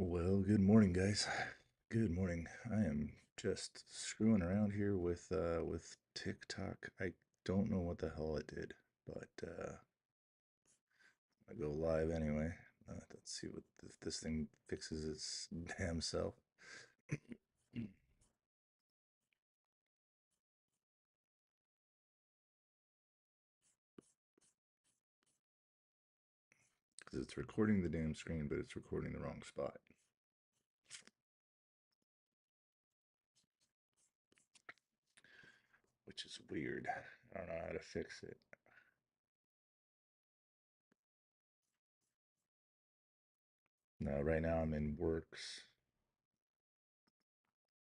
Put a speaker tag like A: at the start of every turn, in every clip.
A: Well, good morning, guys. Good morning. I am just screwing around here with TikTok. I don't know what the hell it did, but I go live anyway. Let's see what if this thing fixes its damn self. Because it's recording the damn screen, but it's recording the wrong spot, which is weird. I don't know how to fix it. Now, right now I'm in works,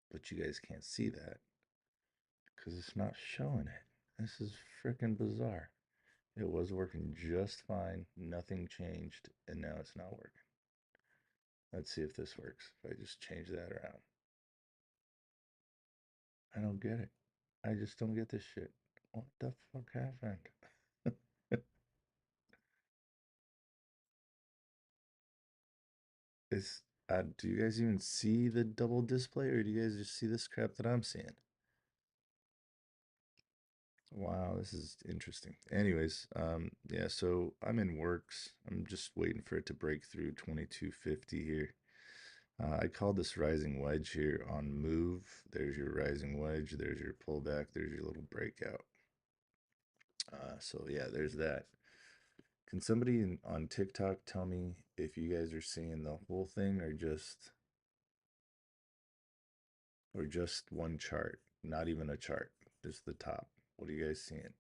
A: but you guys can't see that because it's not showing it. This is freaking bizarre. It was working just fine. Nothing changed, and now it's not working. Let's see if this works. If I just change that around. I don't get it. I just don't get this shit. What the fuck happened? Is do you guys even see the double display, or do you guys just see this crap that I'm seeing? Wow, this is interesting. Anyways, yeah, so I'm in works. I'm just waiting for it to break through 2250 here. I called this rising wedge here on move. There's your rising wedge. There's your pullback. There's your little breakout. So yeah, there's that. Can somebody on TikTok tell me if you guys are seeing the whole thing or just one chart? Not even a chart, just the top. What are you guys seeing?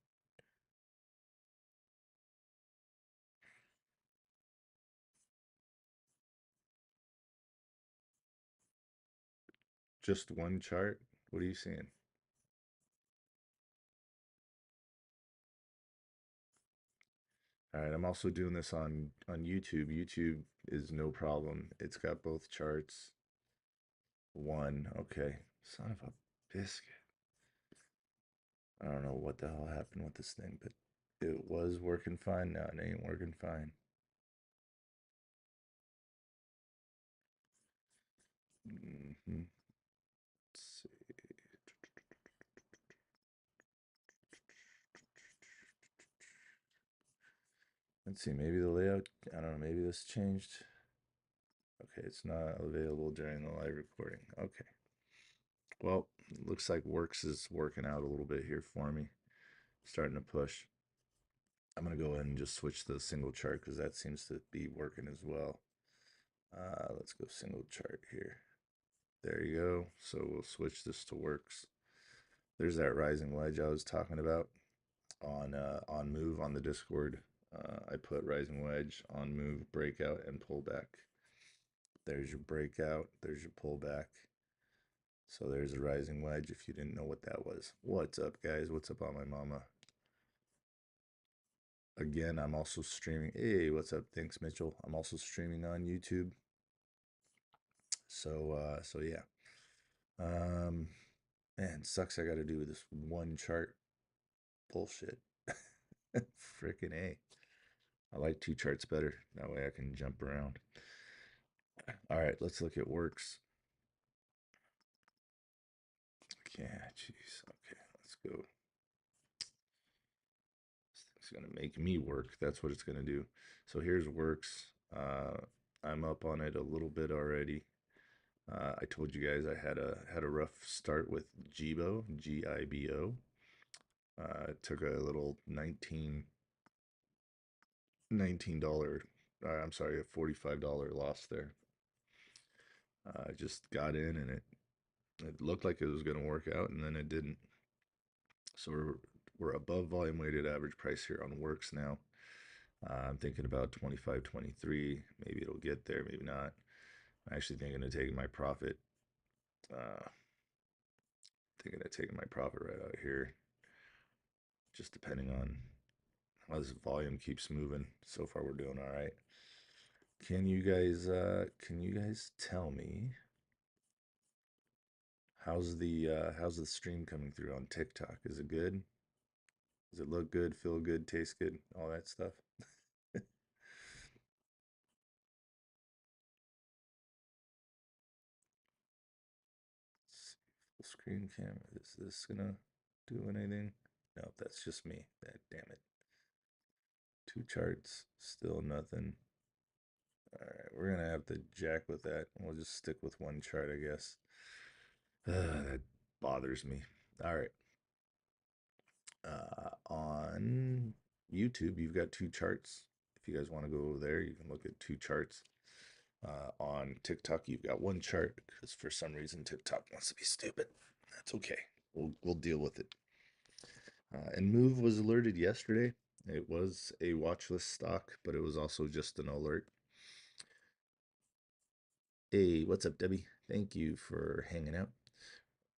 A: Just one chart? What are you seeing? All right, I'm also doing this on YouTube. YouTube is no problem. It's got both charts. One, okay. Son of a biscuit. I don't know what the hell happened with this thing, but it was working fine. Now it ain't working fine. Hmm. Let's see. Let's see. Maybe the layout. I don't know. Maybe this changed. Okay, it's not available during the live recording. Okay. Well, looks like Works is working out a little bit here for me. Starting to push. I'm gonna go ahead and just switch to the single chart because that seems to be working as well. Let's go single chart here. There you go. So we'll switch this to Works. There's that rising wedge I was talking about on move on the Discord. I put rising wedge on move, breakout, and pullback. There's your breakout. There's your pullback. So there's a rising wedge. If you didn't know what that was, what's up, guys? What's up, on my mama? Again, I'm also streaming. Hey, what's up? Thanks, Mitchell. I'm also streaming on YouTube. So yeah. Um, man, sucks. I got to do this one chart bullshit. Freaking A. I like two charts better. That way I can jump around. All right, let's look at works. Yeah, jeez. Okay, let's go. It's gonna make me work. That's what it's gonna do. So here's works. I'm up on it a little bit already. I told you guys I had a rough start with Gibo, Gibo. Took a little $19. I'm sorry, a $45 loss there. I just got in and it looked like it was going to work out, and then it didn't. So we're above volume weighted average price here on works now. I'm thinking about 25, 23. Maybe it'll get there, maybe not. I'm actually thinking of taking my profit. Uh, Thinking of taking my profit right out here, just depending on how this volume keeps moving. So far, we're doing all right. Can you guys tell me how's the stream coming through on TikTok? Is it good? Does it look good, feel good, taste good, all that stuff? screen camera. Is this gonna do anything? No, that's just me. Damn it. Two charts, still nothing. All right, we're gonna have to jack with that. We'll just stick with one chart, I guess. That bothers me. All right. On YouTube, you've got two charts. If you guys want to go over there, you can look at two charts. On TikTok, you've got one chart because for some reason TikTok wants to be stupid. That's okay. We'll deal with it. And Move was alerted yesterday. It was a watch list stock, but it was also just an alert. Hey, what's up, Debbie? Thank you for hanging out.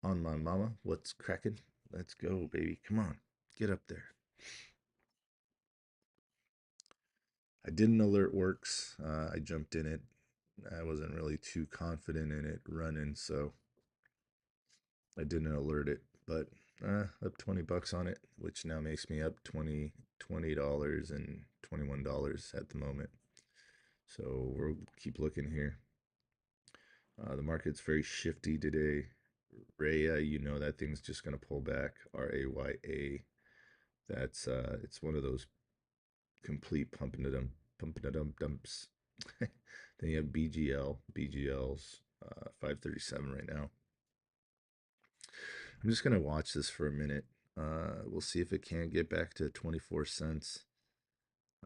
A: On my mama, what's cracking? Let's go, baby. Come on, get up there. I did an alert works. I jumped in it. I wasn't really too confident in it running, so I didn't alert it. But up $20 on it, which now makes me up $20 and $21 at the moment. So we'll keep looking here. The market's very shifty today. Raya, you know that thing's just gonna pull back. RAYA. That's it's one of those complete pumping it dumps. Then you have BGL. BGL's 537 right now. I'm just gonna watch this for a minute. We'll see if it can't get back to 24 cents.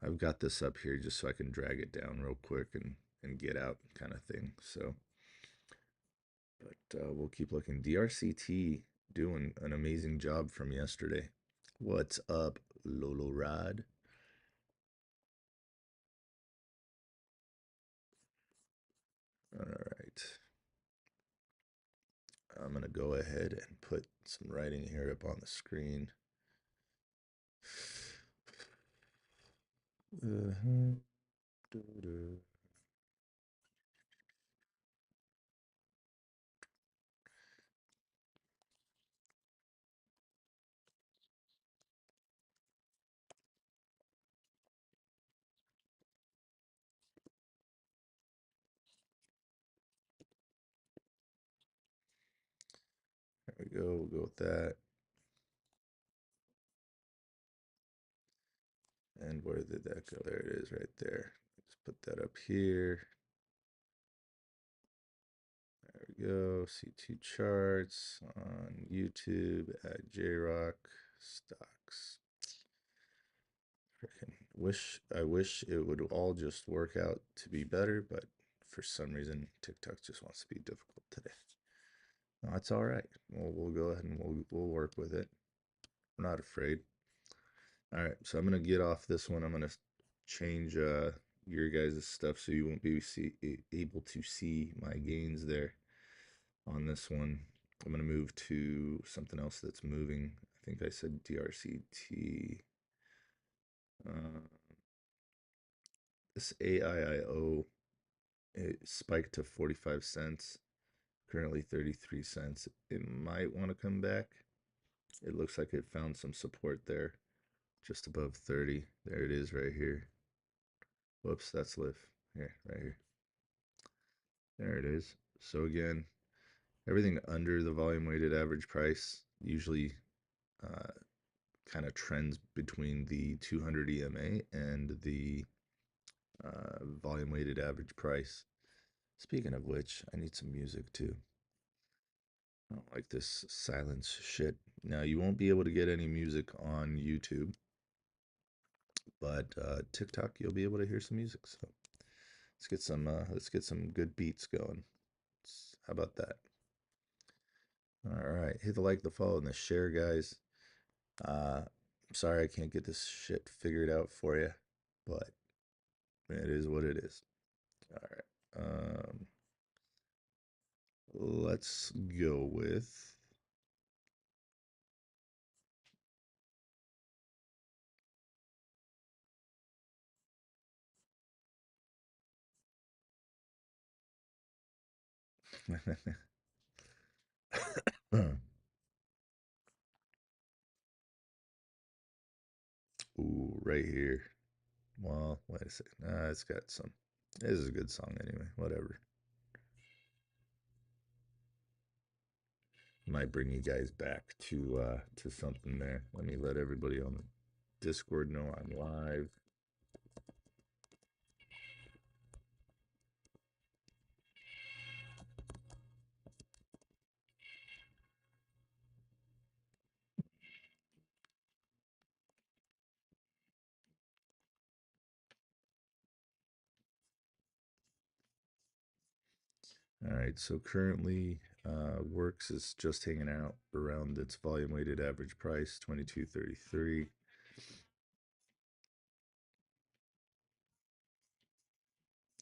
A: I've got this up here just so I can drag it down real quick and get out kind of thing. So, but we'll keep looking. DRCT doing an amazing job from yesterday. What's up, Lolo Rod? All right. I'm going to go ahead and put some writing here up on the screen. There we go. We'll go with that. And where did that go? There it is right there. Let's put that up here. There we go. See two charts on YouTube at Jrockstocks. I wish it would all just work out to be better, but for some reason TikTok just wants to be difficult today. No, it's all right. We'll go ahead and we'll work with it. We're not afraid. All right, so I'm gonna get off this one. I'm gonna change your guys' stuff so you won't be able to see my gains there on this one. I'm gonna move to something else that's moving. I think I said DRCT. This AIIO, it spiked to 45 cents, currently 33 cents. It might want to come back. It looks like it found some support there, just above 30. There it is right here. Whoops, that's lift. Here, right here. There it is. So again, everything under the volume weighted average price usually kind of trends between the 200 EMA and the volume weighted average price. Speaking of which, I need some music too. I don't like this silence shit. Now, you won't be able to get any music on YouTube, but TikTok, you'll be able to hear some music. So let's get some good beats going. How about that? All right, hit the like, the follow, and the share, guys. Sorry I can't get this shit figured out for you, but it is what it is. All right. Let's go with ooh, right here. Well, wait a second. It's got some. This is a good song anyway. Whatever. Might bring you guys back to something there. Let me let everybody on the Discord know I'm live. All right, so currently Works is just hanging out around its volume weighted average price, 22.33.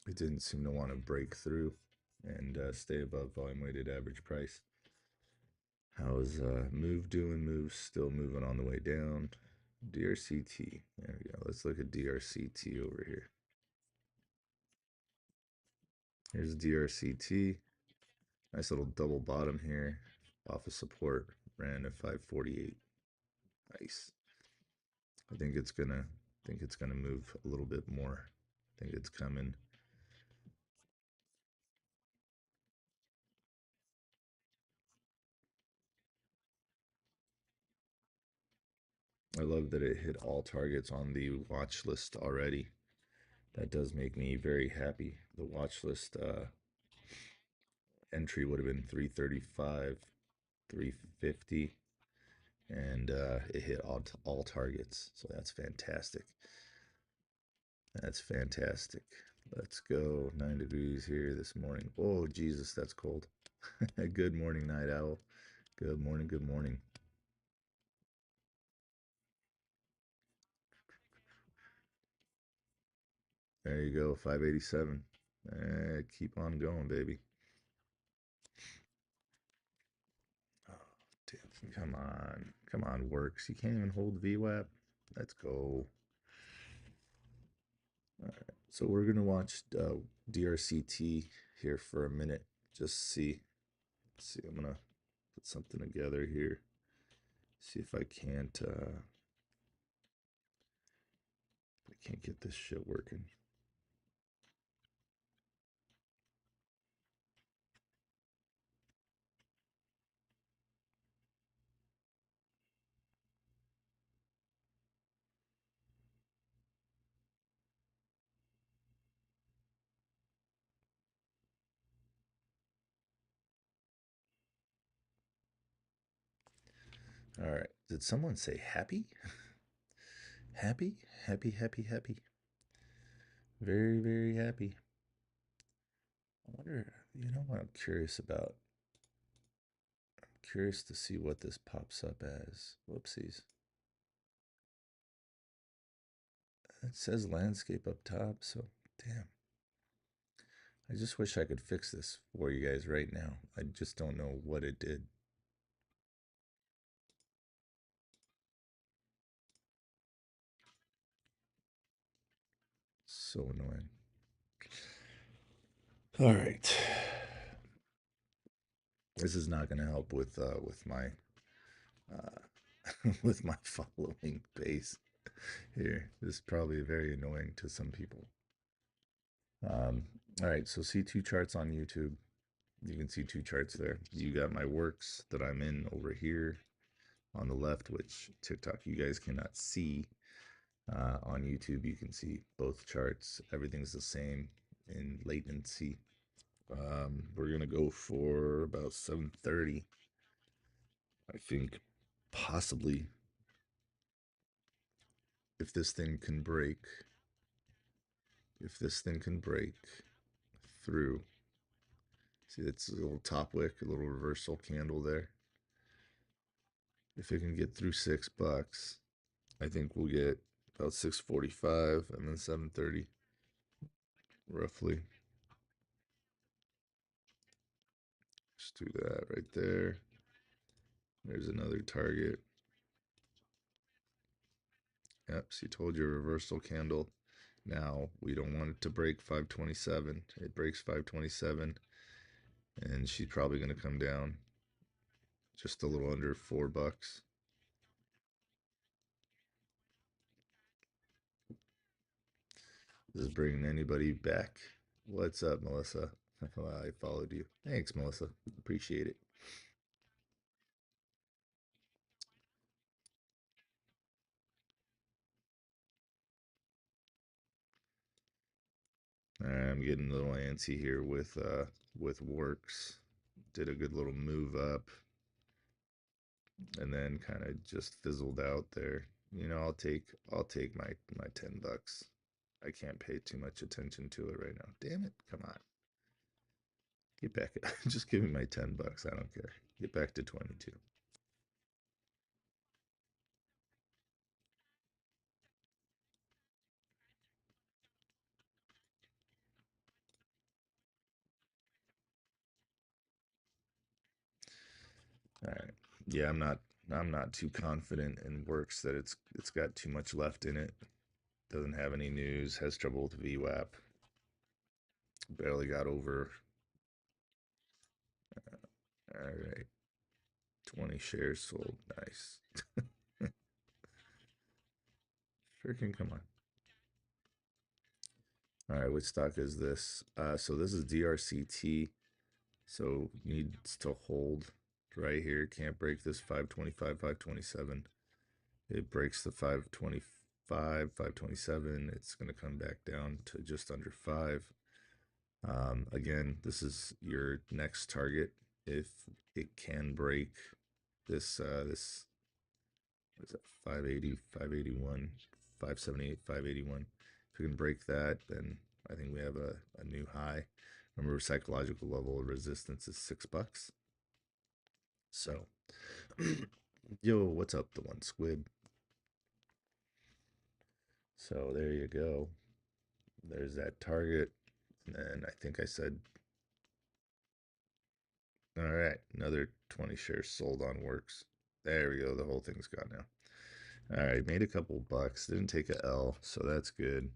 A: It didn't seem to want to break through and stay above volume weighted average price. How's Move doing? Move's still moving on the way down. DRCT. There we go. Let's look at DRCT over here. Here's DRCT. Nice little double bottom here off of support. Ran at 548. Nice. I think it's gonna move a little bit more. I think it's coming. I love that it hit all targets on the watch list already. That does make me very happy. The watch list entry would have been 335, 350, and it hit all targets. So that's fantastic. That's fantastic. Let's go. 9 degrees here this morning. Oh, Jesus, that's cold. Good morning, Night Owl. Good morning, good morning. There you go, 587. Keep on going, baby. Oh, damn. Come on. Come on, Works. You can't even hold VWAP. Let's go. All right. So we're going to watch DRCT here for a minute. Just see. Let's see. I'm going to put something together here. See if I can't get this shit working. All right. Did someone say happy? Happy? Happy, happy, happy. Very, very happy. I wonder, you know what I'm curious about? I'm curious to see what this pops up as. Whoopsies. It says landscape up top, so damn. I just wish I could fix this for you guys right now. I just don't know what it did. So annoying. All right. This is not going to help with my with my following base here. This is probably very annoying to some people. All right, so see two charts on YouTube. You can see two charts there. You got my works that I'm in over here on the left, which TikTok you guys cannot see. On YouTube, you can see both charts. Everything's the same in latency. We're gonna go for about 7:30. I think possibly if this thing can break, through. See, that's a little top wick, a little reversal candle there. If it can get through $6, I think we'll get about 6:45 and then 7:30, roughly. Just do that right there. There's another target. Yep, she told you a reversal candle. Now, we don't want it to break 527. It breaks 527, and she's probably going to come down just a little under $4. This is bringing anybody back. What's up, Melissa? I followed you. Thanks, Melissa. Appreciate it. I'm getting a little antsy here with works. Did a good little move up and then kind of just fizzled out there. You know, I'll take my $10. I can't pay too much attention to it right now. Damn it. Come on. Get back. Just give me my $10. I don't care. Get back to 22. All right. Yeah, I'm not too confident in works that it's got too much left in it. Doesn't have any news, has trouble with VWAP. Barely got over. All right. 20 shares sold. Nice. Freaking come on. All right, which stock is this? So this is DRCT. So needs to hold right here. Can't break this 525, 527. It breaks the 525, 527. It's going to come back down to just under 5. Again, this is your next target. If it can break this what is that, 580, 581, 578, 581. If we can break that, then I think we have a new high. Remember, psychological level of resistance is $6. So, yo, what's up, the one squid? So there you go. There's that target. And I think I said, all right, another 20 shares sold on works. There we go. The whole thing's gone now. All right, made a couple bucks. Didn't take a L, so that's good.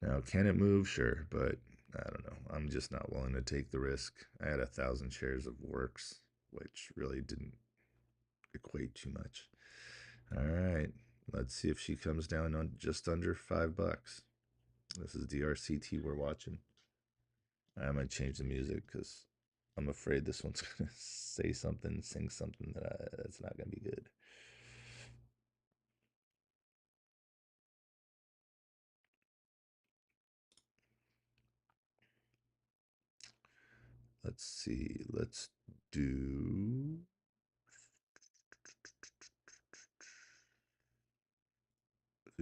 A: Now, can it move? Sure, but I don't know. I'm just not willing to take the risk. I had 1,000 shares of works, which really didn't equate too much. All right, let's see if she comes down on just under $5. This is DRCT we're watching. I might change the music because I'm afraid this one's gonna say something, sing something that's not gonna be good. Let's see. Let's do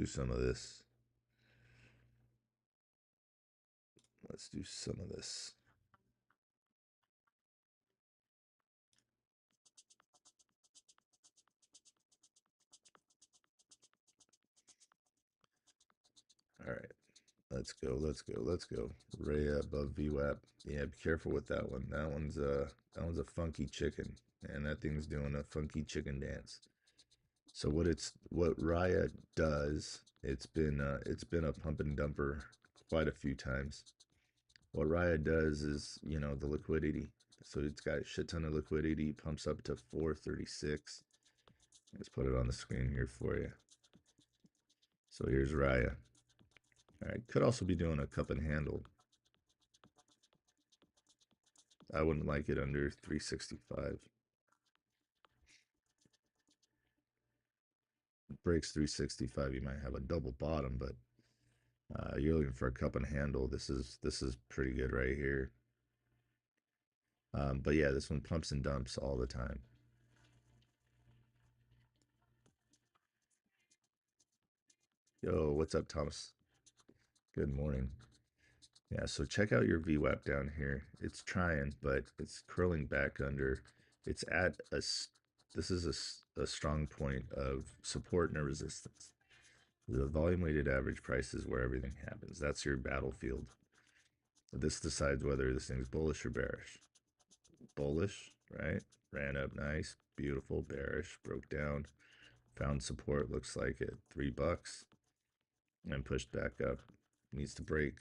A: some of this. Let's do some of this. All right. Let's go. Let's go. Let's go. Rhea above VWAP. Yeah, be careful with that one. That one's a funky chicken, and that thing's doing a funky chicken dance. So what Raya does, it's been a pump and dumper quite a few times. What Raya does is, the liquidity. So it's got a shit ton of liquidity, pumps up to 436. Let's put it on the screen here for you. So here's Raya. All right, could also be doing a cup and handle. I wouldn't like it under 365. Breaks 365, you might have a double bottom, but you're looking for a cup and handle. This is pretty good right here. But yeah, this one pumps and dumps all the time. Yo, what's up, Thomas? Good morning. Yeah, so check out your VWAP down here. It's trying, but it's curling back under. It's at this is a strong point of support and a resistance. The volume weighted average price is where everything happens. That's your battlefield. This decides whether this thing's bullish or bearish. Bullish, right? Ran up nice, beautiful, bearish, broke down, found support, looks like at $3, and pushed back up. Needs to break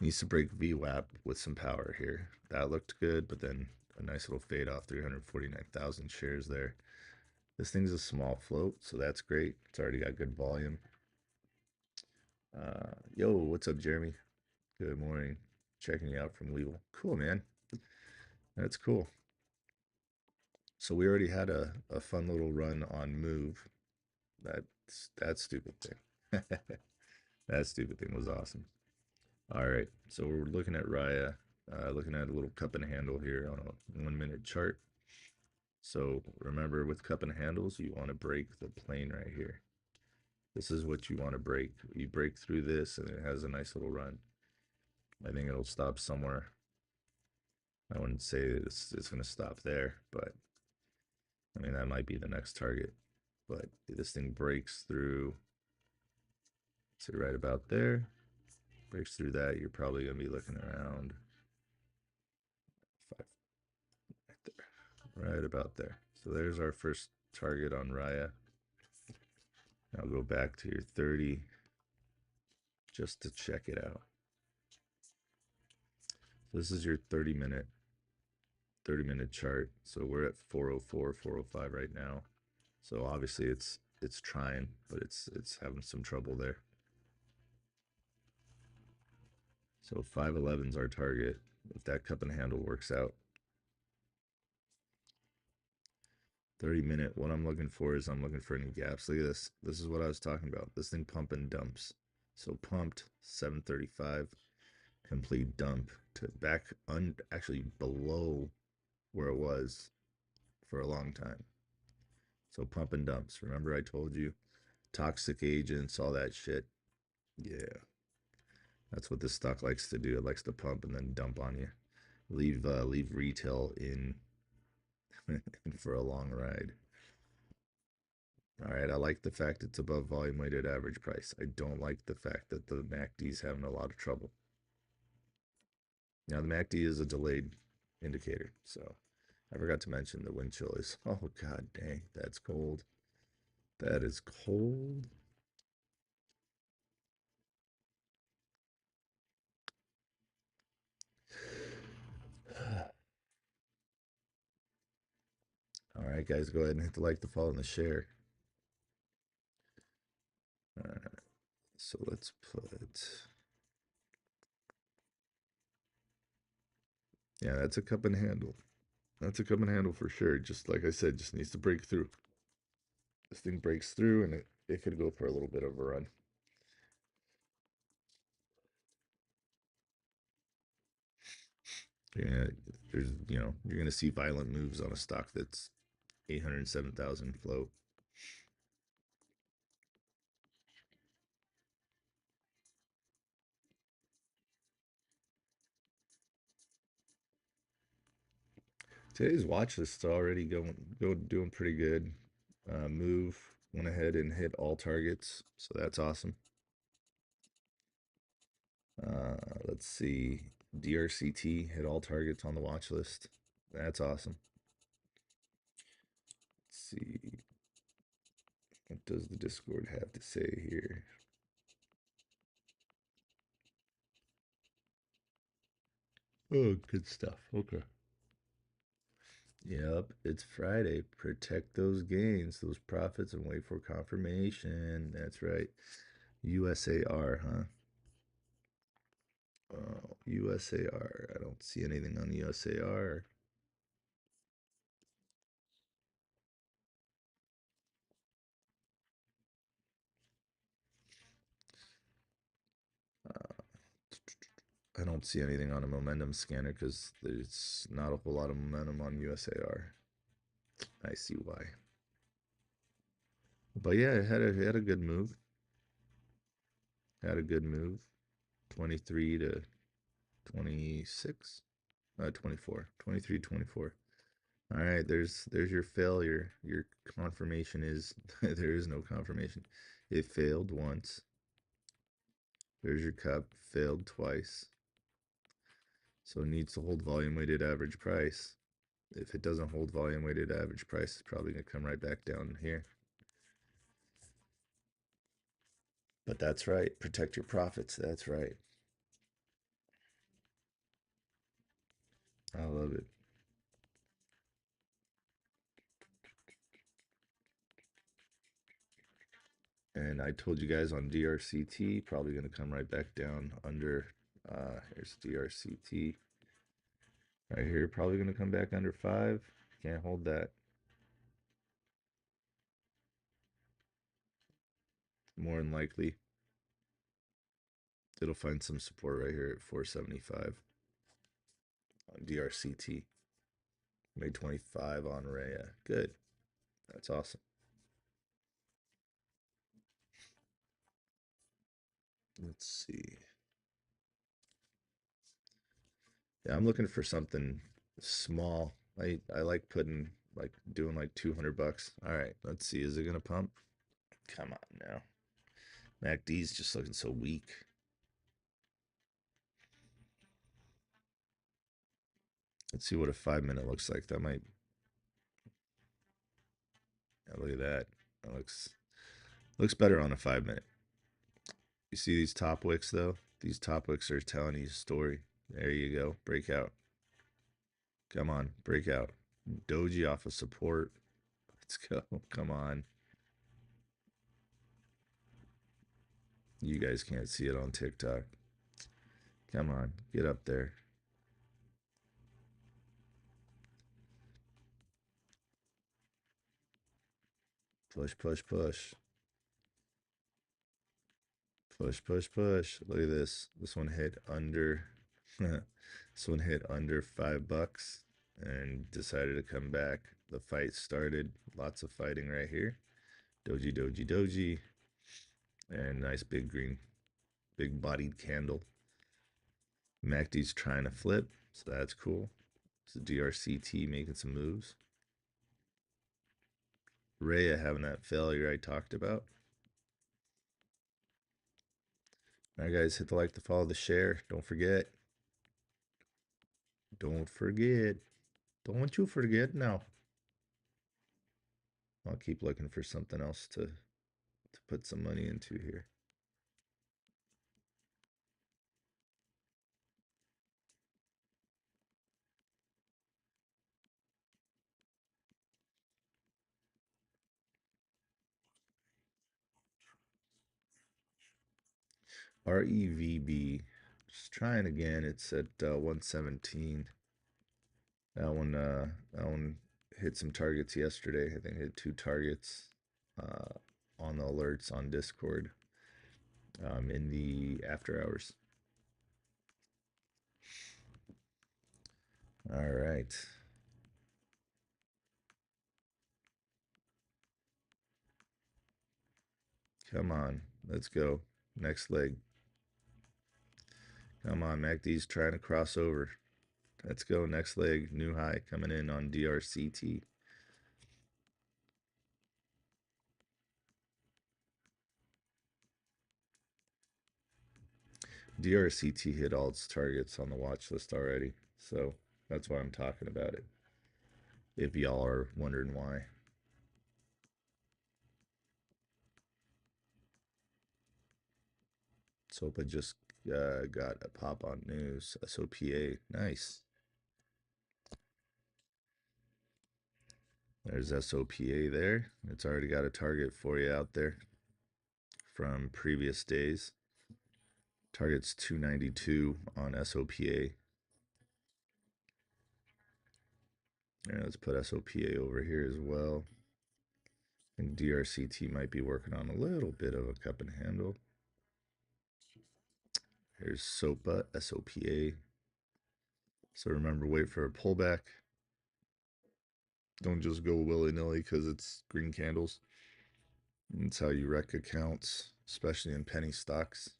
A: VWAP with some power here. That looked good, but then a nice little fade off, 349,000 shares there. This thing's a small float, so that's great. It's already got good volume. Yo, what's up, Jeremy? Good morning. Checking you out from Weevil. Cool, man. That's cool. So we already had a fun little run on move. That stupid thing. That stupid thing was awesome. All right, so we're looking at Raya, looking at a little cup and handle here on a 1 minute chart. So remember, with cup and handles, you want to break the plane right here. This is what you want to break. You break through this, and it has a nice little run. I think it'll stop somewhere. I wouldn't say it's going to stop there, but I mean, that might be the next target. But this thing breaks through, say right about there, breaks through that, you're probably going to be looking around 5, right about there. So there's our first target on Raya. Now go back to your 30 just to check it out. So this is your 30 minute chart. So we're at 404, 405 right now. So obviously it's trying, but it's having some trouble there. So 511 is our target. If that cup and handle works out. 30-minute, what I'm looking for is I'm looking for any gaps. Look at this. This is what I was talking about. This thing pump and dumps. So pumped 735, complete dump to back actually below where it was for a long time. So pump and dumps. Remember I told you toxic agents, all that shit. Yeah, that's what this stock likes to do. It likes to pump and then dump on you. Leave retail in for a long ride. All right, I like the fact it's above volume weighted average price. I don't like the fact that the MACD is having a lot of trouble. Now the MACD is a delayed indicator, so I forgot to mention the wind chill is. Oh god dang, that's cold. That is cold. All right, guys, go ahead and hit the like, the follow, and the share. All right, so let's put. Yeah, that's a cup and handle. That's a cup and handle for sure. Just like I said, just needs to break through. This thing breaks through, and it could go for a little bit of a run. Yeah, there's you're gonna see violent moves on a stock that's 807,000 float. Today's watch list is already doing pretty good. Move went ahead and hit all targets, so that's awesome. Let's see, DRCT hit all targets on the watch list. That's awesome. Let's see, what does the Discord have to say here? Oh, good stuff. Okay. Yep, it's Friday. Protect those gains, those profits, and wait for confirmation. That's right. USAR, huh? Oh, USAR. I don't see anything on USAR. I don't see anything on a momentum scanner because there's not a whole lot of momentum on USAR. I see why. But yeah, it had a good move. Had a good move. 23 to 26. 24. 23, 24. All right, there's your failure. Your confirmation is there is no confirmation. It failed once. There's your cup, failed twice. So it needs to hold volume weighted average price. If it doesn't hold volume weighted average price, it's probably gonna come right back down here. But that's right. Protect your profits. That's right. I love it. And I told you guys on DRCT, probably gonna come right back down under here's DRCT. Right here, probably gonna come back under 5. Can't hold that. More than likely. It'll find some support right here at 475 on DRCT. Made 25 on Rhea. Good. That's awesome. Let's see. Yeah, I'm looking for something small. I like doing like 200 bucks. All right, let's see. Is it gonna pump? Come on now. MACD's just looking so weak. Let's see what a 5-minute looks like. That might. Yeah, look at that. That looks better on a 5-minute. You see these top wicks though? These top wicks are telling you a story. There you go. Breakout. Come on, breakout. Doji off of support. Let's go. Come on. You guys can't see it on TikTok. Come on, get up there. Push, push, push. Push, push, push. Look at this. This one hit under this one hit under $5 and decided to come back. The fight started. Lots of fighting right here. Doji, doji, doji. And nice big green, big bodied candle. MACD's trying to flip, so that's cool. It's the DRCT making some moves. Rhea having that failure I talked about. All right, guys, hit the like, the follow, the share. Don't forget. Don't forget. Don't you forget now. I'll keep looking for something else to put some money into here. REVB. Just trying again. It's at 117. That one hit some targets yesterday. I think it hit 2 targets on the alerts on Discord in the after hours. All right. Come on. Let's go. Next leg. Come on, MACD's trying to cross over. Let's go. Next leg. New high coming in on DRCT. DRCT hit all its targets on the watch list already. So that's why I'm talking about it. If y'all are wondering why. SOPA just got a pop on news. SOPA. Nice. There's SOPA there. It's already got a target for you out there from previous days. Target's 292 on SOPA. And let's put SOPA over here as well. And DRCT might be working on a little bit of a cup and handle. Here's SOPA, SOPA. So remember, wait for a pullback. Don't just go willy-nilly because it's green candles. That's how you wreck accounts, especially in penny stocks.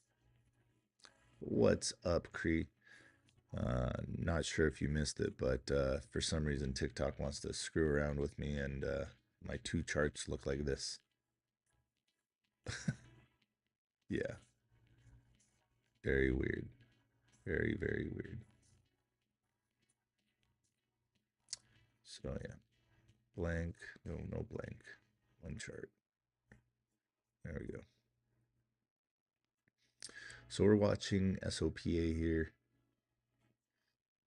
A: What's up, Cree? Not sure if you missed it, but for some reason TikTok wants to screw around with me, and my 2 charts look like this. Yeah. Very weird. Very, very weird. So yeah. Blank. No blank. 1 chart. There we go. So we're watching SOPA here.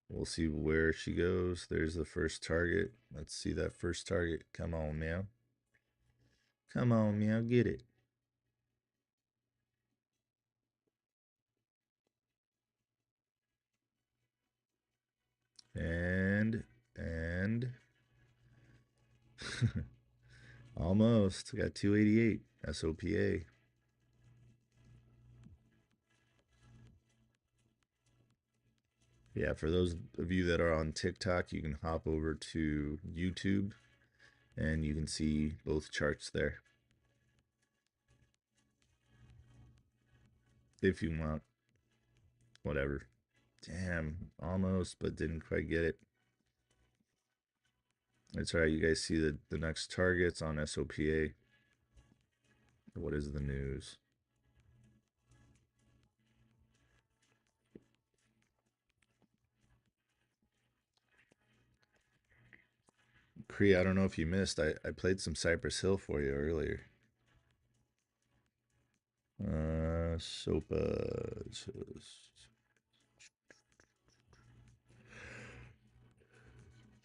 A: We'll see where she goes. There's the first target. Let's see that first target. Come on, meow. Come on, meow. Get it. And almost. Got 288 SOPA. Yeah, for those of you that are on TikTok, you can hop over to YouTube and you can see both charts there if you want. Whatever. Damn, almost, but didn't quite get it. That's all right. You guys see the next targets on SOPA. What is the news? Cree, I don't know if you missed. I played some Cypress Hill for you earlier. SOPA.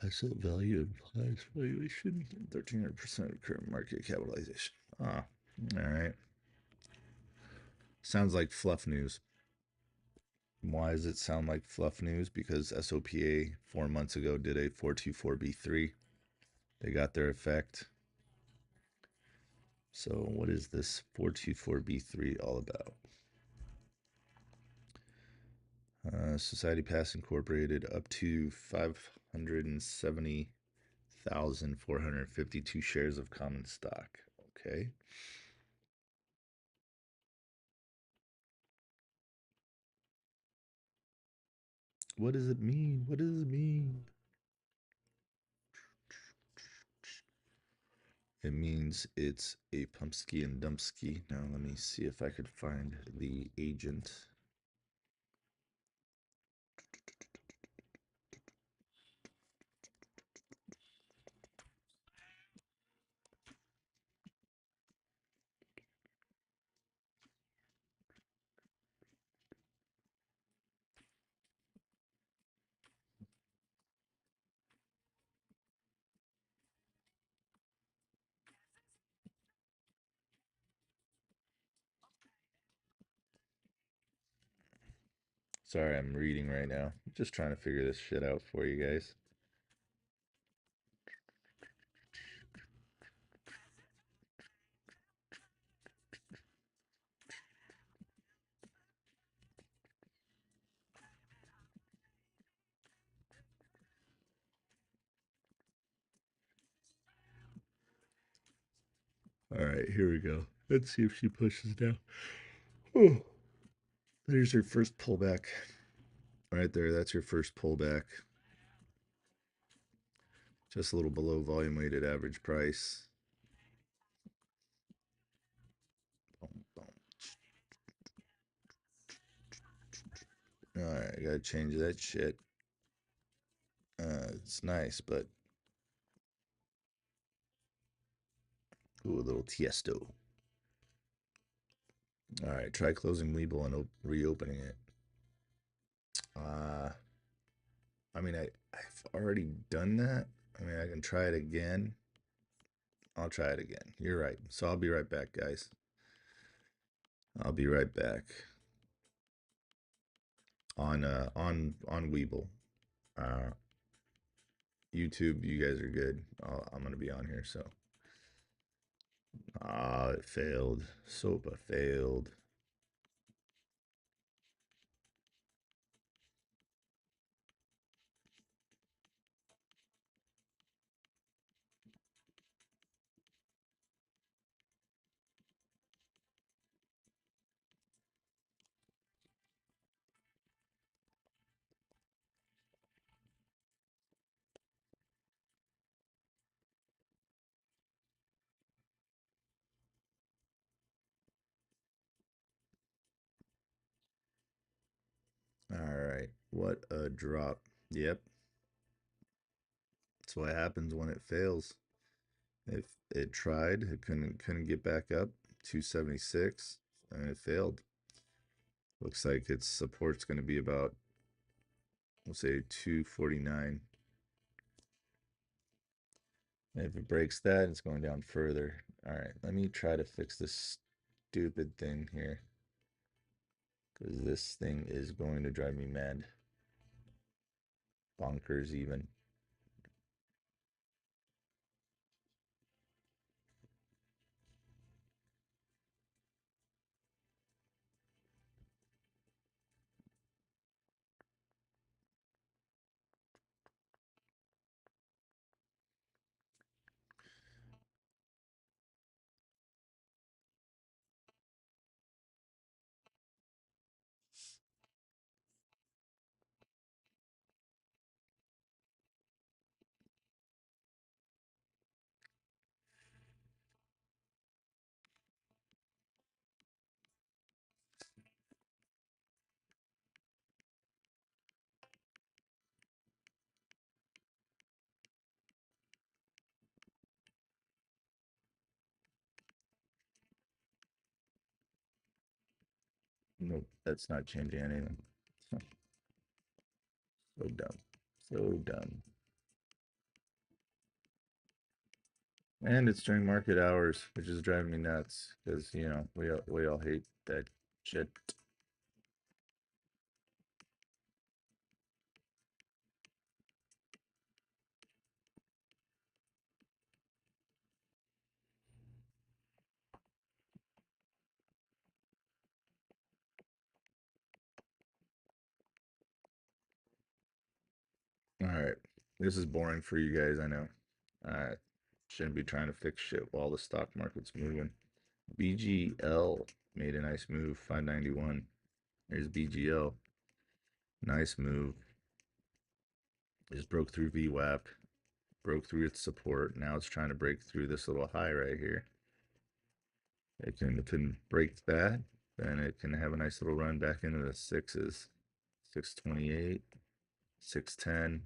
A: Asset value implies valuation 1,300% of current market capitalization. Ah, all right. Sounds like fluff news. Why does it sound like fluff news? Because SOPA 4 months ago did a 424B3. They got their effect. So what is this 424B3 all about? Society Pass Incorporated up to 570,452 shares of common stock. Okay. What does it mean? What does it mean? It means it's a pumpski and dumpski. Now let me see if I could find the agent. Sorry, I'm reading right now. Just trying to figure this shit out for you guys. All right, here we go. Let's see if she pushes down. Oh, there's your first pullback. Right there, that's your first pullback. Just a little below volume weighted average price. Boom, boom. All right, I gotta change that shit. It's nice, but ooh, a little tiesto. All right, try closing Weeble and reopening it. I mean, I've already done that. I mean, I can try it again. I'll try it again. You're right. So I'll be right back, guys. I'll be right back on Weeble. Uh, YouTube, you guys are good. I'm gonna be on here, so. Ah, it failed. SOPA failed. All right, what a drop. Yep, that's what happens when it fails. If it tried, it couldn't get back up. 276, and it failed. Looks like its support's going to be about, we'll say 249. And if it breaks that, it's going down further. All right, let me try to fix this stupid thing here, because this thing is going to drive me mad. Bonkers even. Nope, that's not changing anything. So dumb. So dumb. And it's during market hours, which is driving me nuts because, you know, we all hate that shit. All right. This is boring for you guys, I know. I shouldn't be trying to fix shit while the stock market's moving. BGL made a nice move, 591. There's BGL. Nice move. Just broke through VWAP, broke through its support. Now it's trying to break through this little high right here. If it can break that, then it can have a nice little run back into the sixes. 628, 610.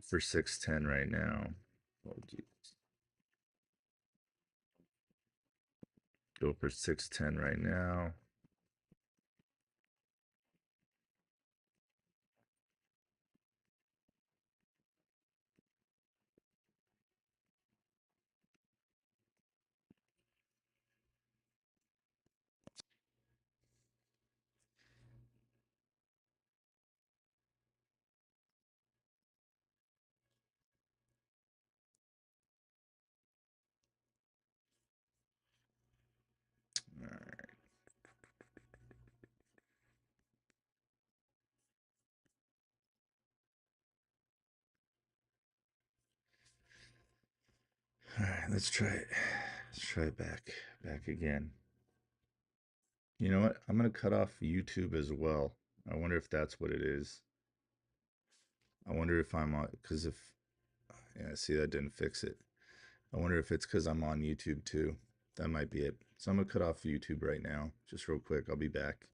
A: For 610 right now. Oh, geez. Go for 610 right now. All right. All right, let's try it. Let's try it back again. You know what? I'm gonna cut off YouTube as well. I wonder if that's what it is. I wonder if I'm on, because if, yeah, see, that didn't fix it. I wonder if it's because I'm on YouTube too. That might be it. So I'm gonna cut off YouTube right now, just real quick. I'll be back.